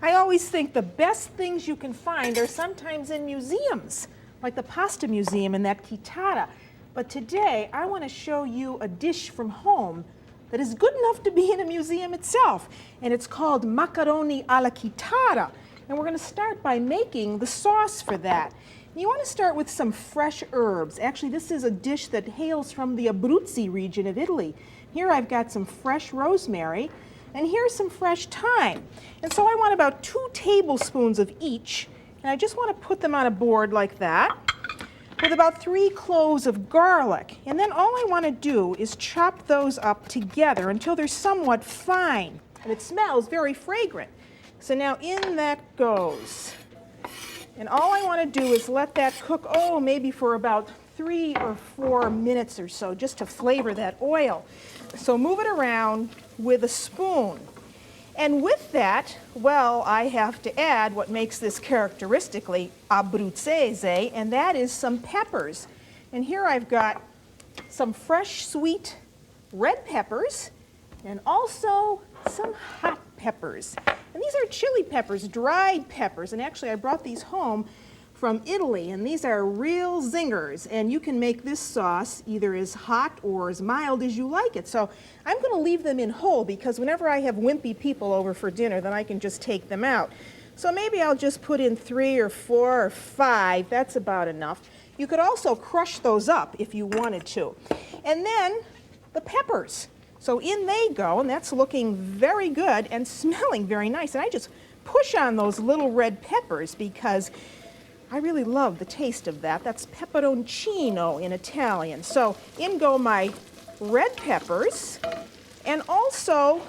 I always think the best things you can find are sometimes in museums, like the pasta museum and that chitarra. But today, I want to show you a dish from home that is good enough to be in a museum itself. And it's called macaroni alla chitarra. And we're going to start by making the sauce for that. And you want to start with some fresh herbs. Actually, this is a dish that hails from the Abruzzi region of Italy. Here I've got some fresh rosemary, and here's some fresh thyme. And so I want about 2 tablespoons of each, and I just want to put them on a board like that, with about 3 cloves of garlic. And then all I want to do is chop those up together until they're somewhat fine, and it smells very fragrant. So now in that goes. And all I want to do is let that cook, maybe for about 3 or 4 minutes or so, just to flavor that oil. So move it around with a spoon. And with that, well, I have to add what makes this characteristically Abruzzese, and that is some peppers. And here I've got some fresh, sweet red peppers, and also some hot peppers. And these are chili peppers, dried peppers, and actually I brought these home from Italy, and these are real zingers, and you can make this sauce either as hot or as mild as you like it. So I'm going to leave them in whole because whenever I have wimpy people over for dinner, then I can just take them out. So maybe I'll just put in 3 or 4 or 5. That's about enough. You could also crush those up if you wanted to. And then the peppers. So in they go, and that's looking very good and smelling very nice. And I just push on those little red peppers because I really love the taste of that. That's peperoncino in Italian. So in go my red peppers and also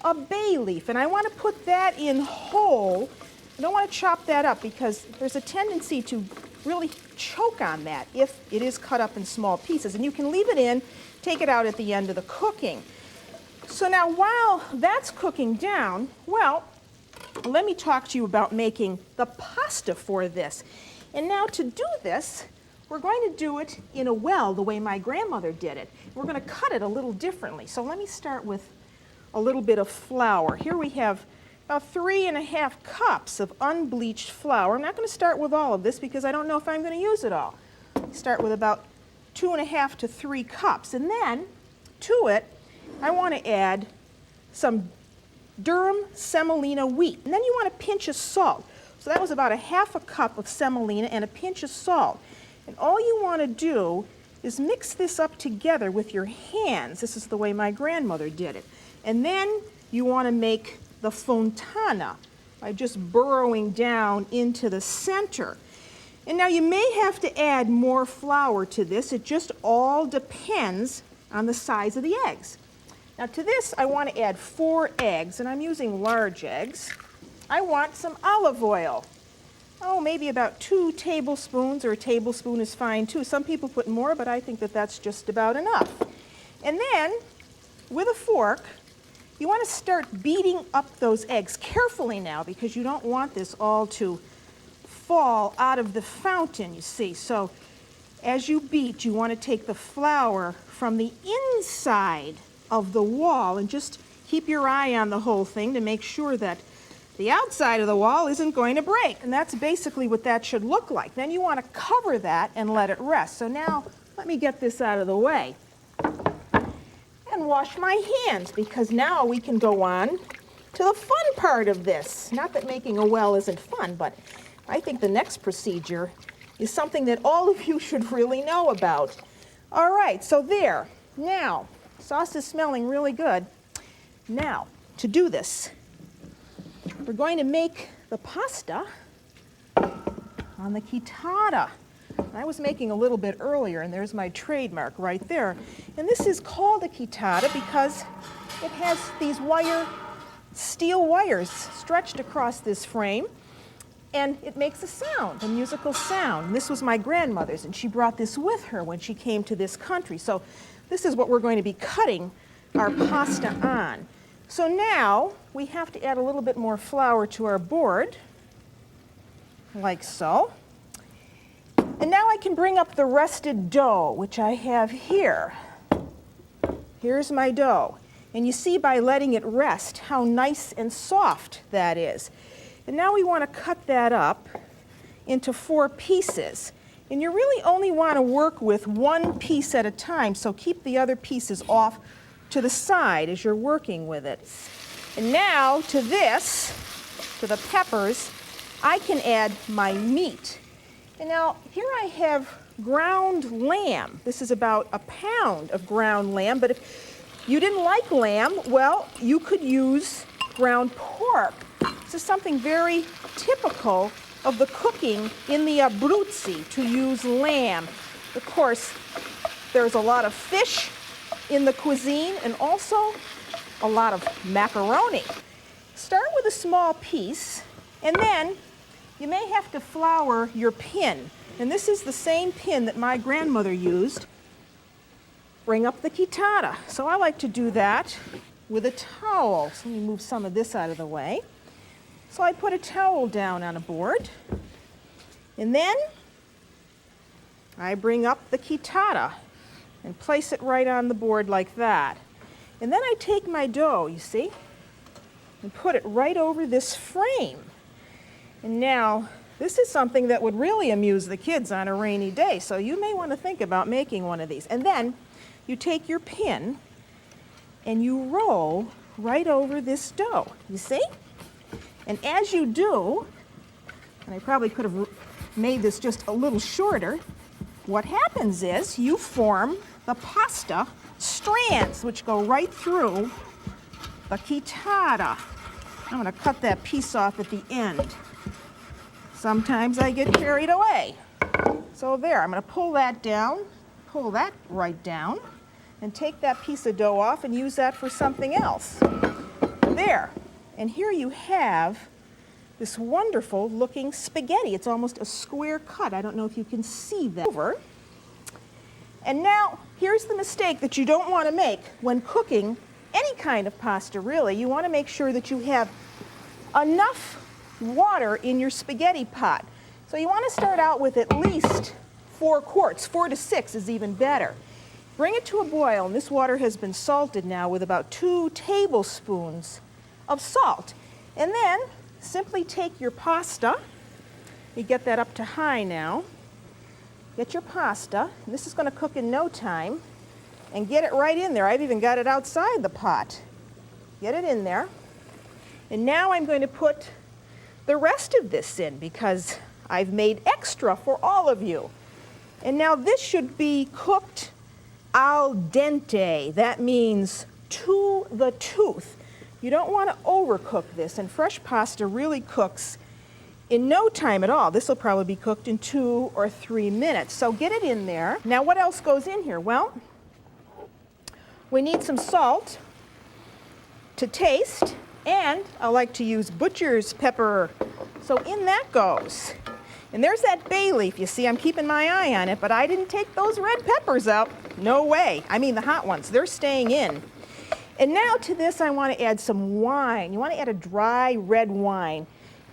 a bay leaf. And I want to put that in whole. I don't want to chop that up because there's a tendency to really choke on that if it is cut up in small pieces. And you can leave it in, take it out at the end of the cooking. So now while that's cooking down, well, let me talk to you about making the pasta for this. And now to do this, we're going to do it in a well the way my grandmother did it. We're going to cut it a little differently. So let me start with a little bit of flour. Here we have about 3½ cups of unbleached flour. I'm not going to start with all of this because I don't know if I'm going to use it all. Start with about 2½ to 3 cups. And then to it, I want to add some durum semolina wheat. And then you want a pinch of salt. So that was about ½ cup of semolina and a pinch of salt. And all you want to do is mix this up together with your hands. This is the way my grandmother did it. And then you want to make the fontana by just burrowing down into the center. And now you may have to add more flour to this. It just all depends on the size of the eggs. Now to this, I want to add 4 eggs, and I'm using large eggs. I want some olive oil. Maybe about 2 tablespoons, or a tablespoon is fine too. Some people put more, but I think that that's just about enough. And then, with a fork, you want to start beating up those eggs carefully now because you don't want this all to fall out of the fountain, you see. So as you beat, you want to take the flour from the inside of the wall and just keep your eye on the whole thing to make sure that the outside of the wall isn't going to break. And that's basically what that should look like. Then you want to cover that and let it rest. So now let me get this out of the way and wash my hands because now we can go on to the fun part of this. Not that making a well isn't fun, but I think the next procedure is something that all of you should really know about. All right, so there. Now, sauce is smelling really good. Now, to do this, we're going to make the pasta on the chitarra. I was making a little bit earlier, and there's my trademark right there. And this is called a chitarra because it has these steel wires stretched across this frame, and it makes a sound, a musical sound. And this was my grandmother's, and she brought this with her when she came to this country. So this is what we're going to be cutting our pasta on. So now we have to add a little bit more flour to our board, like so. And now I can bring up the rested dough, which I have here. Here's my dough. And you see by letting it rest how nice and soft that is. And now we want to cut that up into 4 pieces. And you really only want to work with 1 piece at a time, so keep the other pieces off to the side as you're working with it. And now to this, to the peppers, I can add my meat. And now here I have ground lamb. This is about a pound of ground lamb, but if you didn't like lamb, well, you could use ground pork. This is something very typical of the cooking in the Abruzzi, to use lamb. Of course, there's a lot of fish in the cuisine and also a lot of macaroni. Start with a small piece, and then you may have to flour your pin. And this is the same pin that my grandmother used. Bring up the chitarra. So I like to do that with a towel. So let me move some of this out of the way. So I put a towel down on a board, and then I bring up the chitarra and place it right on the board like that. And then I take my dough, you see, and put it right over this frame. And now, this is something that would really amuse the kids on a rainy day, so you may want to think about making one of these. And then you take your pin and you roll right over this dough, you see? And as you do, and I probably could have made this just a little shorter, what happens is you form the pasta strands, which go right through the chitarra. I'm going to cut that piece off at the end. Sometimes I get carried away. So there, I'm going to pull that down, pull that right down, and take that piece of dough off and use that for something else. There. And here you have this wonderful looking spaghetti. It's almost a square cut. I don't know if you can see that. Over. And now, here's the mistake that you don't want to make when cooking any kind of pasta, really. You want to make sure that you have enough water in your spaghetti pot. So you want to start out with at least 4 quarts. 4 to 6 is even better. Bring it to a boil, and this water has been salted now with about 2 tablespoons of salt. And then simply take your pasta. You get that up to high now. Get your pasta, and this is going to cook in no time, and get it right in there. I've even got it outside the pot. Get it in there. And now I'm going to put the rest of this in because I've made extra for all of you. And now this should be cooked al dente. That means to the tooth. You don't want to overcook this, and fresh pasta really cooks in no time at all. This will probably be cooked in 2 or 3 minutes. So get it in there. Now what else goes in here? Well, we need some salt to taste, and I like to use butcher's pepper. So in that goes. And there's that bay leaf. You see, I'm keeping my eye on it, but I didn't take those red peppers out. No way. I mean the hot ones. They're staying in. And now to this I want to add some wine. You want to add a dry red wine.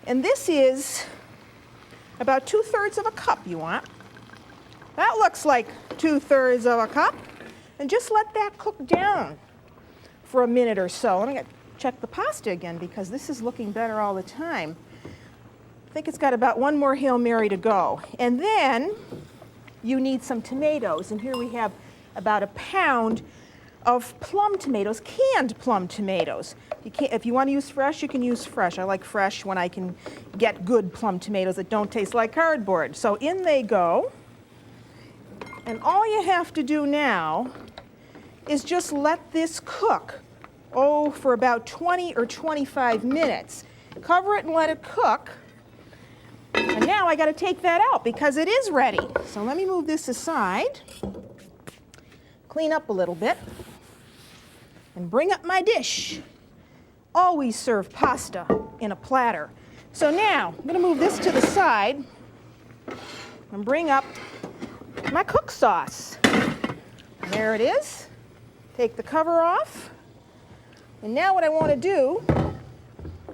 And this is about 2/3 of a cup you want. That looks like 2/3 of a cup. And just let that cook down for a minute or so. Let me check the pasta again because this is looking better all the time. I think it's got about 1 more Hail Mary to go. And then you need some tomatoes. And here we have about a pound of plum tomatoes, canned plum tomatoes. If you want to use fresh, you can use fresh. I like fresh when I can get good plum tomatoes that don't taste like cardboard. So in they go. And all you have to do now is just let this cook, for about 20 or 25 minutes. Cover it and let it cook. And now I got to take that out because it is ready. So let me move this aside, clean up a little bit, and bring up my dish. Always serve pasta in a platter. So now I'm going to move this to the side and bring up my cook sauce. There it is. Take the cover off. And now what I want to do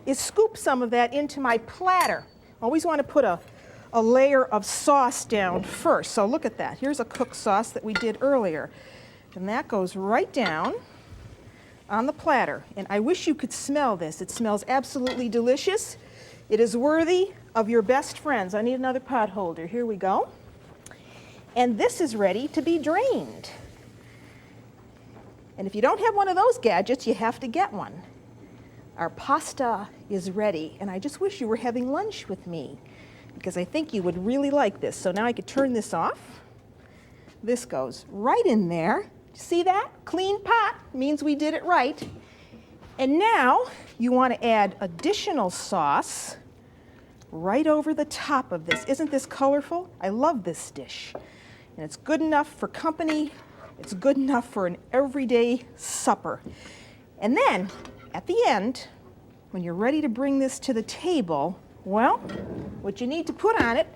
is scoop some of that into my platter. Always want to put a layer of sauce down first. So look at that. Here's a cook sauce that we did earlier. And that goes right down. on the platter. And I wish you could smell this. It smells absolutely delicious. It is worthy of your best friends. I need another pot holder. Here we go. And this is ready to be drained. And if you don't have one of those gadgets, you have to get one. Our pasta is ready, and I just wish you were having lunch with me, because I think you would really like this. So now I could turn this off. This goes right in there. See that? Clean pot means we did it right. And now you want to add additional sauce right over the top of this. Isn't this colorful? I love this dish. And it's good enough for company. It's good enough for an everyday supper. And then at the end, when you're ready to bring this to the table, well, what you need to put on it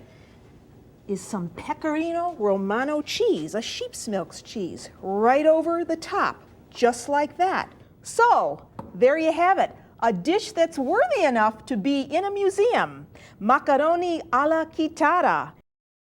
is some Pecorino Romano cheese, a sheep's milk cheese, right over the top, just like that. So, there you have it, a dish that's worthy enough to be in a museum. Macaroni alla chitarra.